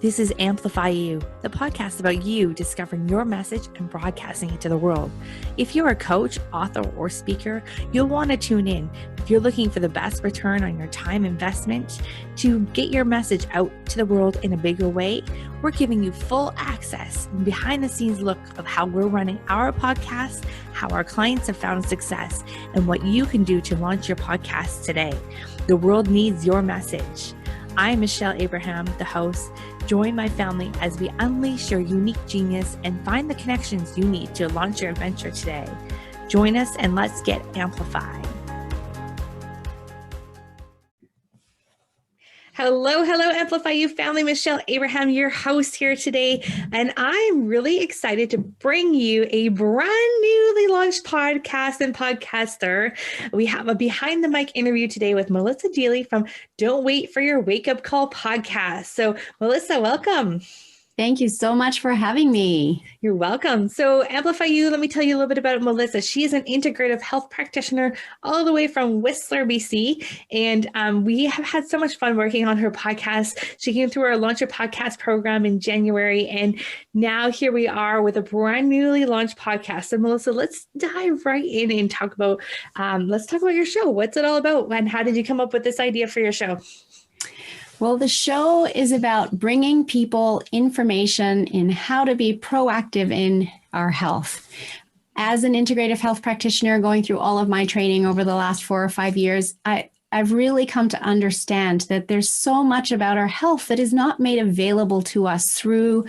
This is Amplify You, the podcast about you discovering your message and broadcasting it to the world. If you're a coach, author, or speaker, you'll want to tune in. If you're looking for the best return on your time investment to get your message out to the world in a bigger way, we're giving you full access and behind the scenes look of how we're running our podcast, how our clients have found success, and what you can do to launch your podcast today. The world needs your message. I'm Michelle Abraham, the host. Join my family as we unleash your unique genius and find the connections you need to launch your adventure today. Join us and let's get amplified. Hello, Amplify You family. Michelle Abraham, your host here today. And I'm really excited to bring you a brand newly launched podcast and podcaster. We have a behind the mic interview today with Melissa Deely from Don't Wait for Your Wake Up Call podcast. So Melissa, welcome. Thank you so much for having me. You're welcome. So Amplify You, let me tell you a little bit about Melissa. She is an integrative health practitioner all the way from Whistler, BC. And we have had so much fun working on her podcast. She came through our Launch Your Podcast program in January. And now here we are with a brand newly launched podcast. So Melissa, let's dive right in and talk about your show. What's it all about? And how did you come up with this idea for your show? Well, the show is about bringing people information in how to be proactive in our health. As an integrative health practitioner going through all of my training over the last 4 or 5 years, I've really come to understand that there's so much about our health that is not made available to us through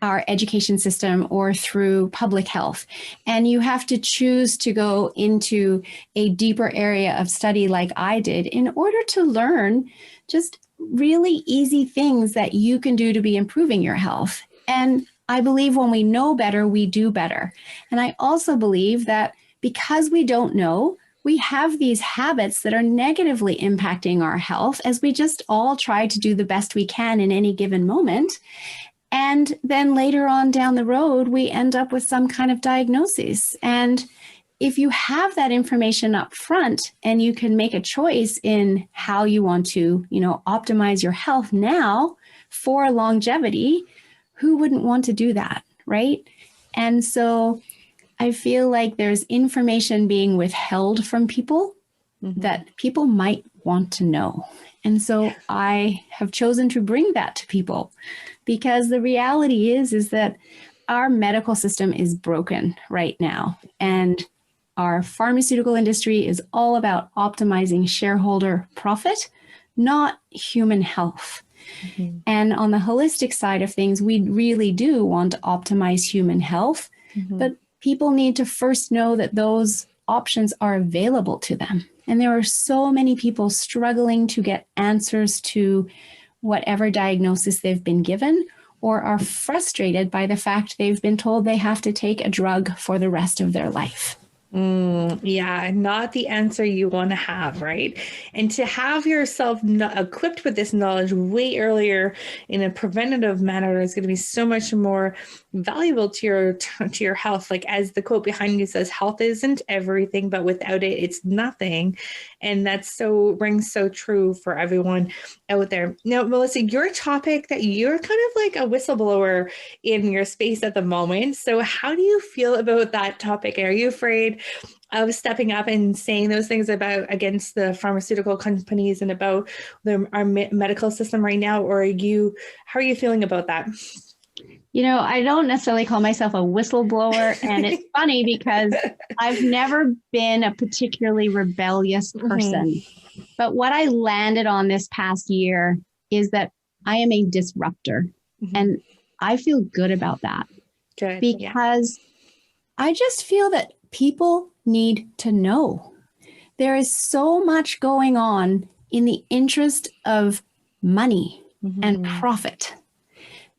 our education system or through public health. And you have to choose to go into a deeper area of study like I did in order to learn just really easy things that you can do to be improving your health. And I believe when we know better, we do better. And I also believe that because we don't know, we have these habits that are negatively impacting our health as we just all try to do the best we can in any given moment. And then later on down the road, we end up with some kind of diagnosis. And if you have that information up front and you can make a choice in how you want to, optimize your health now for longevity, who wouldn't want to do that, right? And so I feel like there's information being withheld from people that people might want to know. And so I have chosen to bring that to people because the reality is that our medical system is broken right now. And our pharmaceutical industry is all about optimizing shareholder profit, not human health. Mm-hmm. And on the holistic side of things, we really do want to optimize human health, but people need to first know that those options are available to them. And there are so many people struggling to get answers to whatever diagnosis they've been given, or are frustrated by the fact they've been told they have to take a drug for the rest of their life. Yeah, not the answer you want to have, right? And to have yourself equipped with this knowledge way earlier in a preventative manner is going to be so much more valuable to your health. Like as the quote behind you says, health isn't everything, but without it, it's nothing. And that's rings so true for everyone out there. Now, Melissa, your topic that you're kind of like a whistleblower in your space at the moment. So how do you feel about that topic? Are you afraid of stepping up and saying those things against the pharmaceutical companies and about our medical system right now? Or how are you feeling about that? I don't necessarily call myself a whistleblower. And it's funny because I've never been a particularly rebellious person. But what I landed on this past year is that I am a disruptor. And I feel good about that. Good. Because I just feel that people need to know. There is so much going on in the interest of money and profit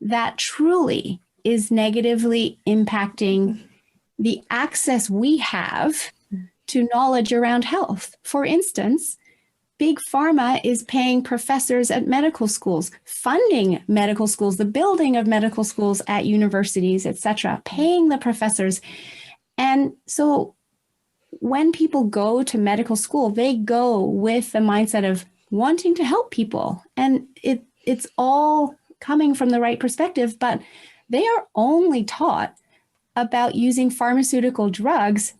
that truly is negatively impacting the access we have to knowledge around health. For instance, Big Pharma is paying professors at medical schools, funding medical schools, the building of medical schools at universities, etc., paying the professors. And so when people go to medical school, they go with the mindset of wanting to help people. And it's all coming from the right perspective, but they are only taught about using pharmaceutical drugs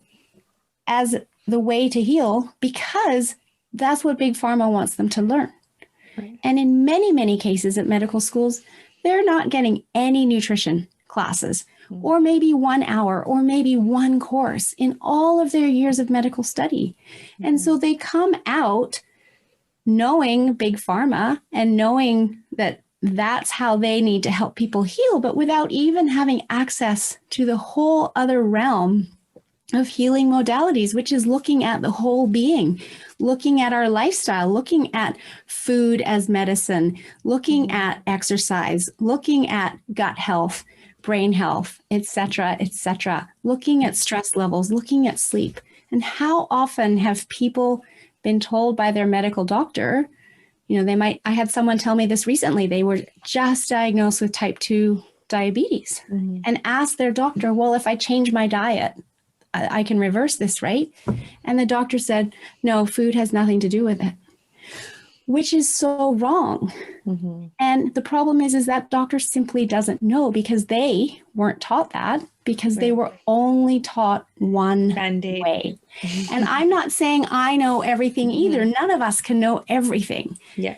as the way to heal because that's what Big Pharma wants them to learn. Right. And in many, many cases at medical schools, they're not getting any nutrition classes, or maybe 1 hour, or maybe one course in all of their years of medical study. And so they come out knowing Big Pharma and knowing that that's how they need to help people heal, but without even having access to the whole other realm of healing modalities, which is looking at the whole being, looking at our lifestyle, looking at food as medicine, looking at exercise, looking at gut health, brain health, etc., looking at stress levels, looking at sleep. And how often have people been told by their medical doctor, I had someone tell me this recently, they were just diagnosed with type 2 diabetes and asked their doctor, well, if I change my diet, I can reverse this, right? And the doctor said, no, food has nothing to do with it, which is so wrong. And the problem is that doctor simply doesn't know because they weren't taught that because they were only taught one Band-Aid way. And I'm not saying I know everything either. None of us can know everything. Yeah.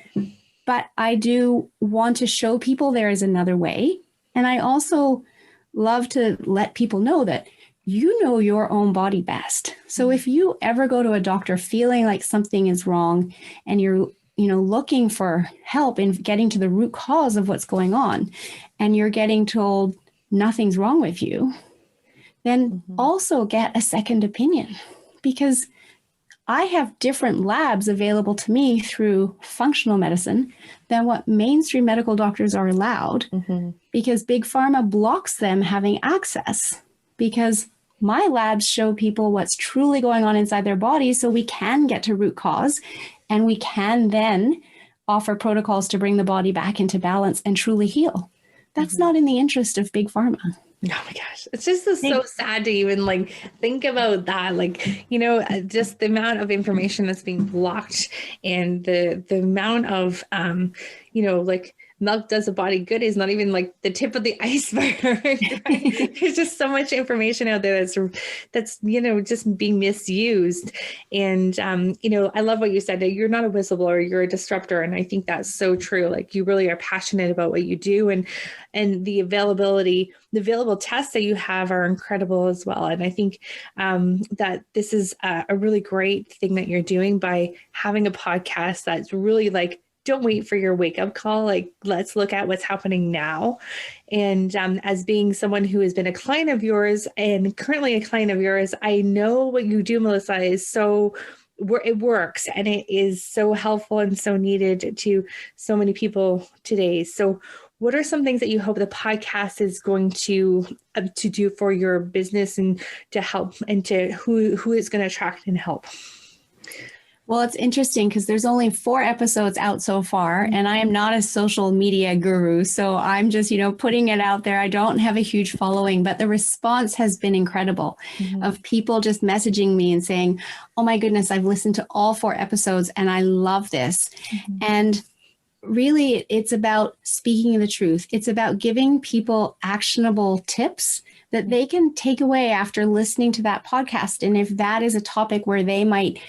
But I do want to show people there is another way. And I also love to let people know that you know your own body best. So if you ever go to a doctor feeling like something is wrong and you're looking for help in getting to the root cause of what's going on, and you're getting told nothing's wrong with you, then also get a second opinion, because I have different labs available to me through functional medicine than what mainstream medical doctors are allowed, because Big Pharma blocks them having access, because my labs show people what's truly going on inside their body so we can get to root cause, and we can then offer protocols to bring the body back into balance and truly heal. That's not in the interest of Big Pharma. Oh my gosh. It's just so sad to even think about that. Just the amount of information that's being blocked and the amount of, milk does a body good is not even the tip of the iceberg. Right? There's just so much information out there that's just being misused. And I love what you said, that you're not a whistleblower, you're a disruptor. And I think that's so true. You really are passionate about what you do, and the available tests that you have are incredible as well. And I think that this is a really great thing that you're doing by having a podcast that's really don't wait for your wake up call. Let's look at what's happening now. And as being someone who has been a client of yours and currently a client of yours, I know what you do, Melissa, is it works, and it is so helpful and so needed to so many people today. So what are some things that you hope the podcast is going to do for your business and to help, and to who it's going to attract and help? Well, it's interesting because there's only 4 episodes out so far, and I am not a social media guru. So I'm just, putting it out there. I don't have a huge following, but the response has been incredible of people just messaging me and saying, oh my goodness, I've listened to all 4 episodes and I love this. And really, it's about speaking the truth. It's about giving people actionable tips that they can take away after listening to that podcast. And if that is a topic where they might,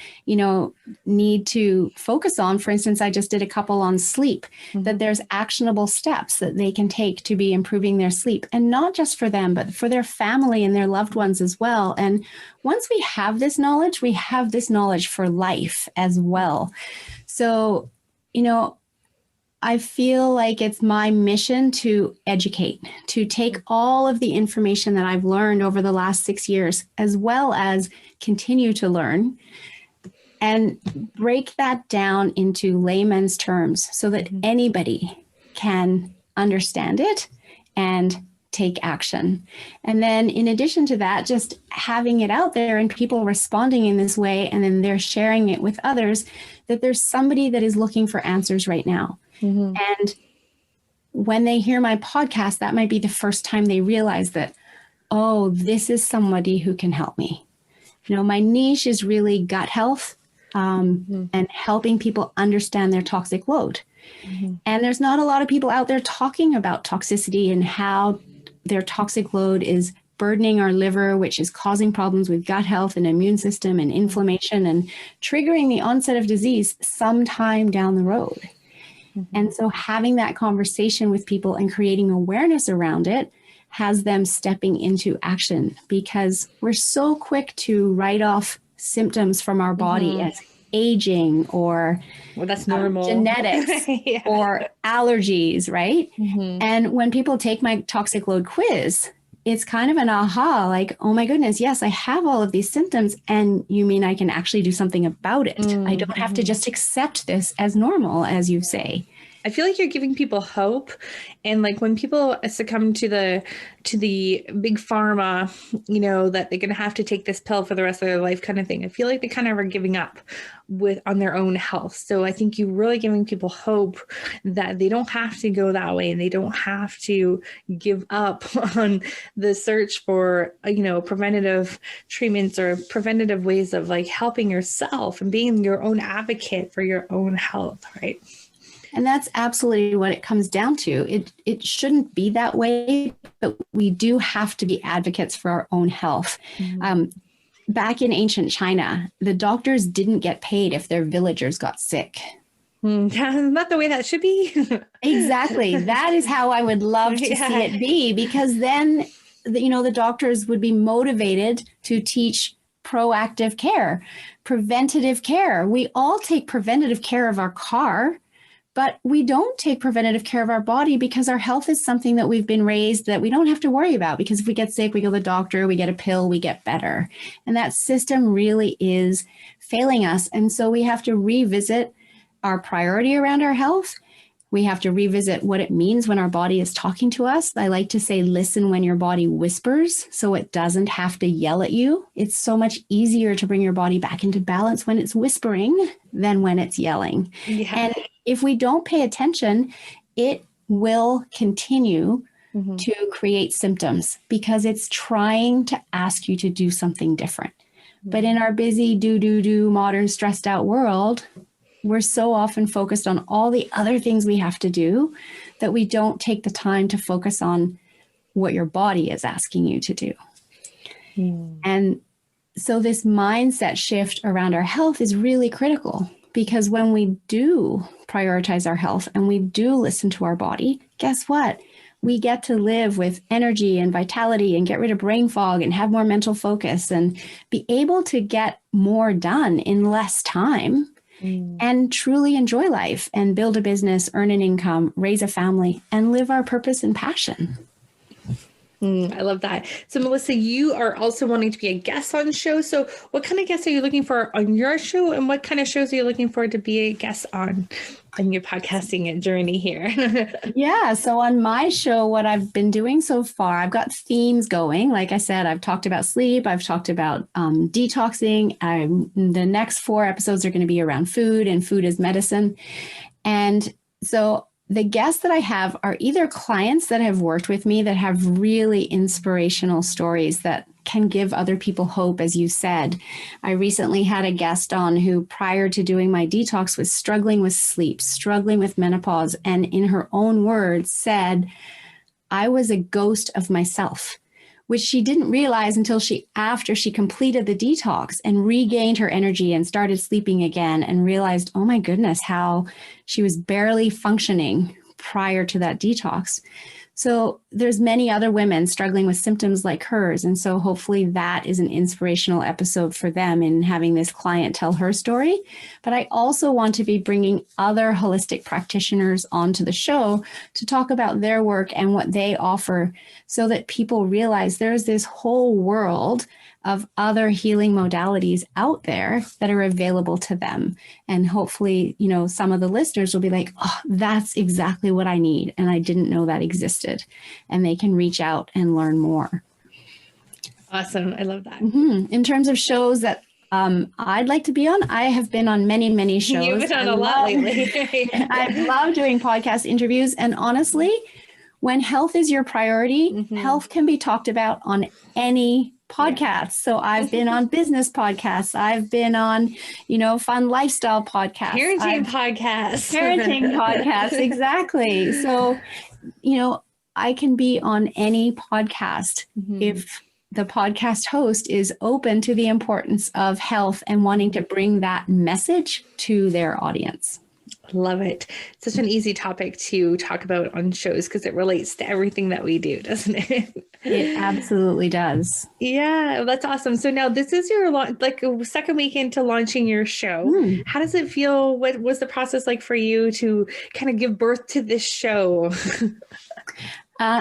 need to focus on, for instance, I just did a couple on sleep, that there's actionable steps that they can take to be improving their sleep, and not just for them, but for their family and their loved ones as well. And once we have this knowledge, we have this knowledge for life as well. So, I feel like it's my mission to educate, to take all of the information that I've learned over the last 6 years, as well as continue to learn, and break that down into layman's terms so that anybody can understand it and take action. And then in addition to that, just having it out there and people responding in this way, and then they're sharing it with others, that there's somebody that is looking for answers right now. And when they hear my podcast, that might be the first time they realize that, oh, this is somebody who can help me. My niche is really gut health and helping people understand their toxic load. And there's not a lot of people out there talking about toxicity and how their toxic load is burdening our liver, which is causing problems with gut health and immune system and inflammation and triggering the onset of disease sometime down the road. And so having that conversation with people and creating awareness around it has them stepping into action, because we're so quick to write off symptoms from our body as aging or that's normal genetics or allergies, right? And when people take my toxic load quiz, it's kind of an aha, like, oh my goodness, yes, I have all of these symptoms. And you mean I can actually do something about it? I don't have to just accept this as normal, as you say. I feel like you're giving people hope. And like when people succumb to the big pharma, you know, that they're going to have to take this pill for the rest of their life kind of thing, I feel like they kind of are giving up on their own health. So I think you're really giving people hope that they don't have to go that way, and they don't have to give up on the search for, you know, preventative treatments or preventative ways of like helping yourself and being your own advocate for your own health, right? And that's absolutely what it comes down to. It shouldn't be that way, but we do have to be advocates for our own health. Back in ancient China, the doctors didn't get paid if their villagers got sick. Not the way that should be. Exactly. That is how I would love to see it be, because then, you know, the doctors would be motivated to teach proactive care, preventative care. We all take preventative care of our car, but we don't take preventative care of our body, because our health is something that we've been raised that we don't have to worry about, because if we get sick, we go to the doctor, we get a pill, we get better. And that system really is failing us. And so we have to revisit our priority around our health. We have to revisit what it means when our body is talking to us. I like to say, listen when your body whispers, so it doesn't have to yell at you. It's so much easier to bring your body back into balance when it's whispering than when it's yelling. And if we don't pay attention, it will continue to create symptoms, because it's trying to ask you to do something different. But in our busy modern stressed out world, we're so often focused on all the other things we have to do that we don't take the time to focus on what your body is asking you to do. And so this mindset shift around our health is really critical, because when we do prioritize our health and we do listen to our body, guess what? We get to live with energy and vitality and get rid of brain fog and have more mental focus and be able to get more done in less time. And truly enjoy life and build a business, earn an income, raise a family, and live our purpose and passion. I love that. So Melissa, you are also wanting to be a guest on the show. So what kind of guests are you looking for on your show, and what kind of shows are you looking for to be a guest on your podcasting journey here? Yeah. So on my show, what I've been doing so far, I've got themes going. Like I said, I've talked about sleep. I've talked about detoxing. The next 4 episodes are going to be around food and food as medicine. And so the guests that I have are either clients that have worked with me that have really inspirational stories that can give other people hope, as you said. I recently had a guest on who, prior to doing my detox, was struggling with sleep, struggling with menopause, and in her own words said, I was a ghost of myself, which she didn't realize until after she completed the detox and regained her energy and started sleeping again, and realized, oh my goodness, how she was barely functioning prior to that detox. So there's many other women struggling with symptoms like hers. And so hopefully that is an inspirational episode for them in having this client tell her story. But I also want to be bringing other holistic practitioners onto the show to talk about their work and what they offer, so that people realize there's this whole world of other healing modalities out there that are available to them. And hopefully, you know, some of the listeners will be like, oh, that's exactly what I need, and I didn't know that existed. And they can reach out and learn more. Awesome. I love that. In terms of shows that I'd like to be on, I have been on many, many shows. You've been on a lot lately. I love doing podcast interviews. And honestly, when health is your priority, health can be talked about on any podcasts. So I've been on business podcasts. I've been on, fun lifestyle podcasts. Parenting podcasts. Exactly. So, I can be on any podcast if the podcast host is open to the importance of health and wanting to bring that message to their audience. Love it. Such an easy topic to talk about on shows because it relates to everything that we do, doesn't it? It absolutely does. Yeah, that's awesome. So now this is your second week into launching your show. How does it feel? What was the process like for you to kind of give birth to this show?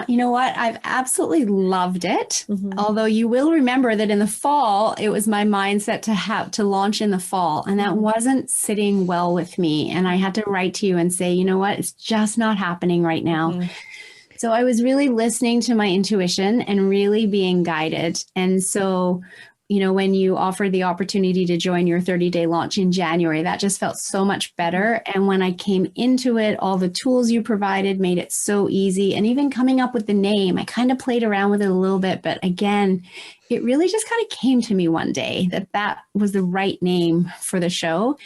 You know what? I've absolutely loved it. Although you will remember that in the fall, it was my mindset to have to launch in the fall. And that wasn't sitting well with me. And I had to write to you and say, you know what? It's just not happening right now. So I was really listening to my intuition and really being guided. And so, when you offered the opportunity to join your 30-day launch in January, that just felt so much better. And when I came into it, all the tools you provided made it so easy. And even coming up with the name, I kind of played around with it a little bit. But again, it really just kind of came to me one day that was the right name for the show.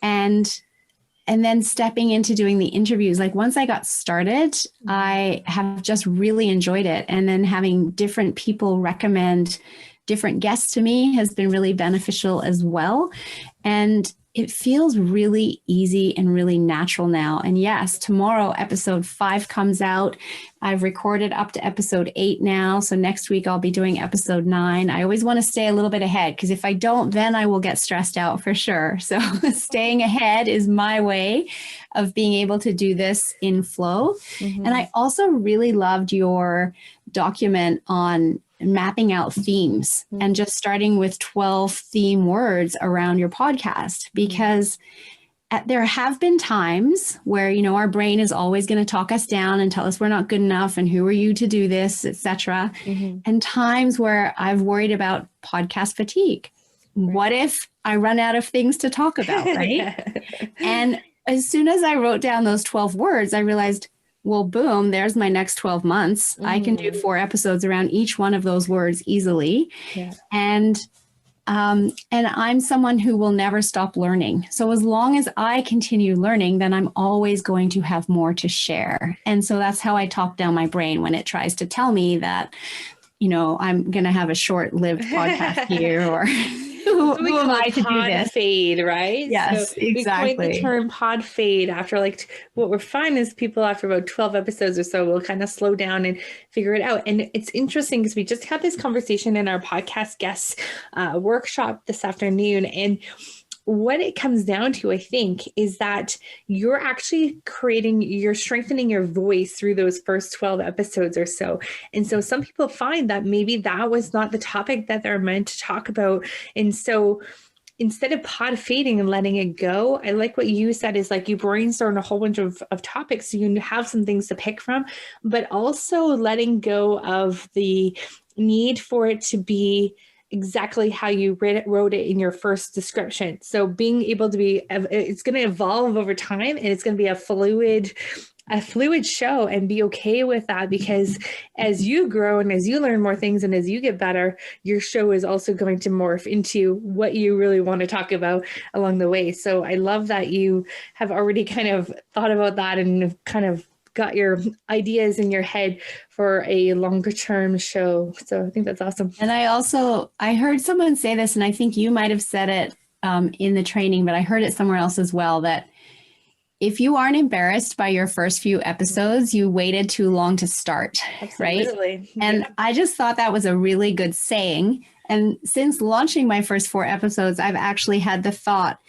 And then stepping into doing the interviews, like once I got started, I have just really enjoyed it. And then having different people recommend different guests to me has been really beneficial as well. And it feels really easy and really natural now. And yes, tomorrow, episode 5 comes out. I've recorded up to episode 8 now. So next week I'll be doing episode 9. I always want to stay a little bit ahead because if I don't, then I will get stressed out for sure. So staying ahead is my way of being able to do this in flow. And I also really loved your document on mapping out themes and just starting with 12 theme words around your podcast, because there have been times where, our brain is always going to talk us down and tell us we're not good enough and who are you to do this, etc. And times where I've worried about podcast fatigue. What if I run out of things to talk about, right? And as soon as I wrote down those 12 words, I realized, well, boom, there's my next 12 months. I can do 4 episodes around each one of those words easily. And I'm someone who will never stop learning. So as long as I continue learning, then I'm always going to have more to share. And so that's how I talk down my brain when it tries to tell me that, I'm going to have a short-lived podcast here or who am I to do this? Fade, right? Yes, so exactly. We coined the term pod fade after what we're finding is people after about 12 episodes or so will kind of slow down and figure it out. And it's interesting because we just had this conversation in our podcast guest workshop this afternoon. And what it comes down to, I think, is that you're actually you're strengthening your voice through those first 12 episodes or so. And so some people find that maybe that was not the topic that they're meant to talk about. And so instead of pod fading and letting it go, I like what you said is you brainstorm a whole bunch of topics so you have some things to pick from, but also letting go of the need for it to be exactly how you wrote it in your first description. So being able to it's going to evolve over time and it's going to be a fluid show, and be okay with that, because as you grow and as you learn more things and as you get better, your show is also going to morph into what you really want to talk about along the way. So I love that you have already kind of thought about that and kind of got your ideas in your head for a longer term show. So I think that's awesome. And I heard someone say this, and I think you might have said it in the training, but I heard it somewhere else as well, that if you aren't embarrassed by your first few episodes, you waited too long to start. Absolutely. Right? And I just thought that was a really good saying. And since launching my first 4 episodes, I've actually had the thought,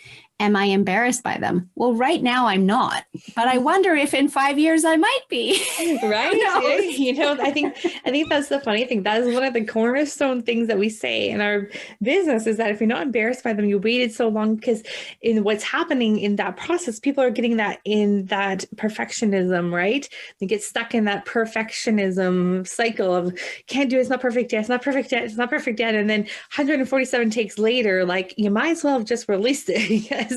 am I embarrassed by them? Well, right now I'm not, but I wonder if in 5 years I might be. Right? I think that's the funny thing. That is one of the cornerstone things that we say in our business, is that if you're not embarrassed by them, you waited so long, because in what's happening in that process, people are getting that in that perfectionism, right? They get stuck in that perfectionism cycle of can't do it, it's not perfect yet, it's not perfect yet, it's not perfect yet. And then 147 takes later, you might as well have just released it.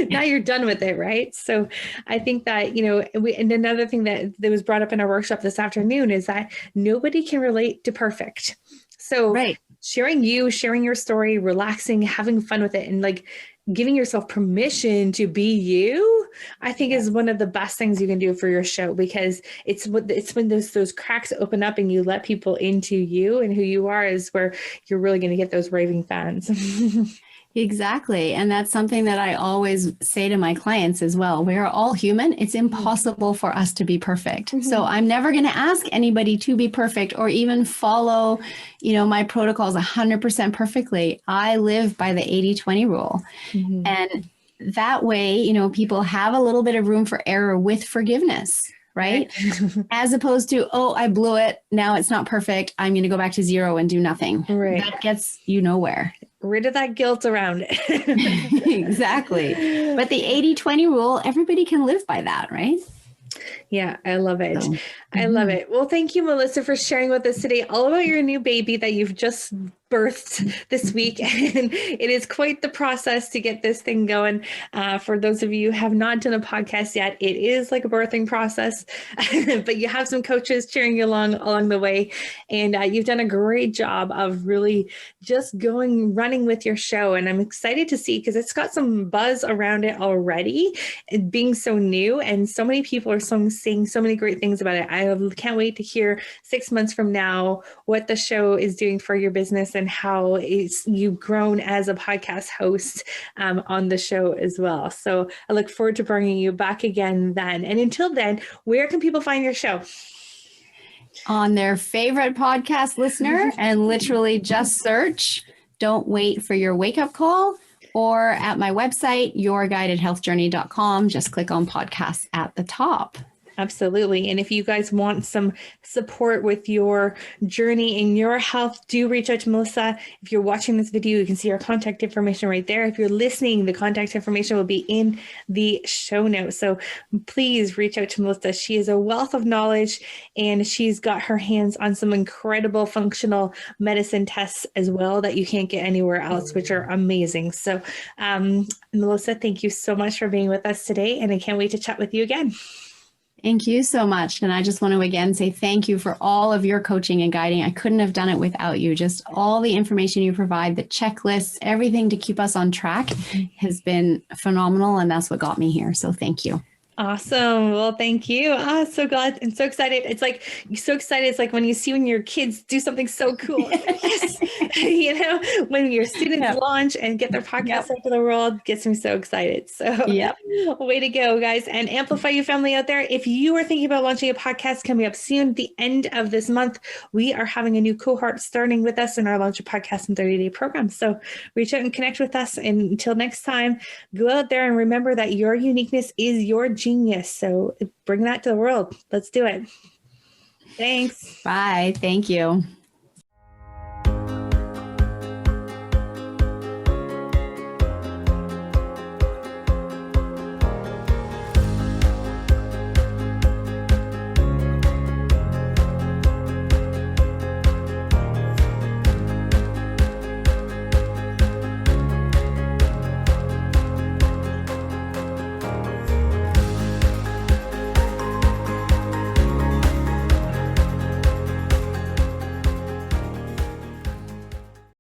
Now you're done with it, right? So I think that, and another thing that was brought up in our workshop this afternoon is that nobody can relate to perfect. So right. sharing you, sharing your story, relaxing, having fun with it, and like giving yourself permission to be you, I think is one of the best things you can do for your show, because it's when those cracks open up and you let people into you and who you are is where you're really going to get those raving fans. Exactly. And that's something that I always say to my clients as well. We are all human. It's impossible for us to be perfect. Mm-hmm. So I'm never going to ask anybody to be perfect or even follow, my protocols 100% perfectly. I live by the 80-20 rule. Mm-hmm. And that way, people have a little bit of room for error with forgiveness. Right? As opposed to, oh, I blew it. Now it's not perfect. I'm going to go back to zero and do nothing. Right. That gets you nowhere. Rid of that guilt around it. Exactly. But the 80-20 rule, everybody can live by that, right? Yeah, I love it. So, I love it. Well, thank you, Melissa, for sharing with us today all about your new baby that you've just birthed this week. And it is quite the process to get this thing going. For those of you who have not done a podcast yet, it is like a birthing process, but you have some coaches cheering you along the way. And you've done a great job of really just running with your show. And I'm excited to see, because it's got some buzz around it already, it being so new. And so many people are saying so many great things about it. I can't wait to hear 6 months from now what the show is doing for your business and how you've grown as a podcast host on the show as well. So I look forward to bringing you back again then. And until then, where can people find your show? On their favorite podcast listener, and literally just search Don't Wait for Your Wake Up Call, or at my website, yourguidedhealthjourney.com. Just click on podcasts at the top. Absolutely. And if you guys want some support with your journey in your health, do reach out to Melissa. If you're watching this video, you can see our contact information right there. If you're listening, the contact information will be in the show notes. So please reach out to Melissa. She is a wealth of knowledge, and she's got her hands on some incredible functional medicine tests as well that you can't get anywhere else, which are amazing. So Melissa, thank you so much for being with us today, and I can't wait to chat with you again. Thank you so much. And I just want to again say thank you for all of your coaching and guiding. I couldn't have done it without you. Just all the information you provide, the checklists, everything to keep us on track has been phenomenal. And that's what got me here. So thank you. Awesome. Well, thank you. So glad and so excited. It's like, you're so excited. It's like when your kids do something so cool. Yes. When your students launch and get their podcast out to the world, gets me so excited. So way to go, guys. And Amplify You family out there. If you are thinking about launching a podcast coming up soon, the end of this month, we are having a new cohort starting with us in our Launch a Podcast in 30-day program. So reach out and connect with us. And until next time, go out there and remember that your uniqueness is your genius. So bring that to the world. Let's do it. Thanks. Bye. Thank you.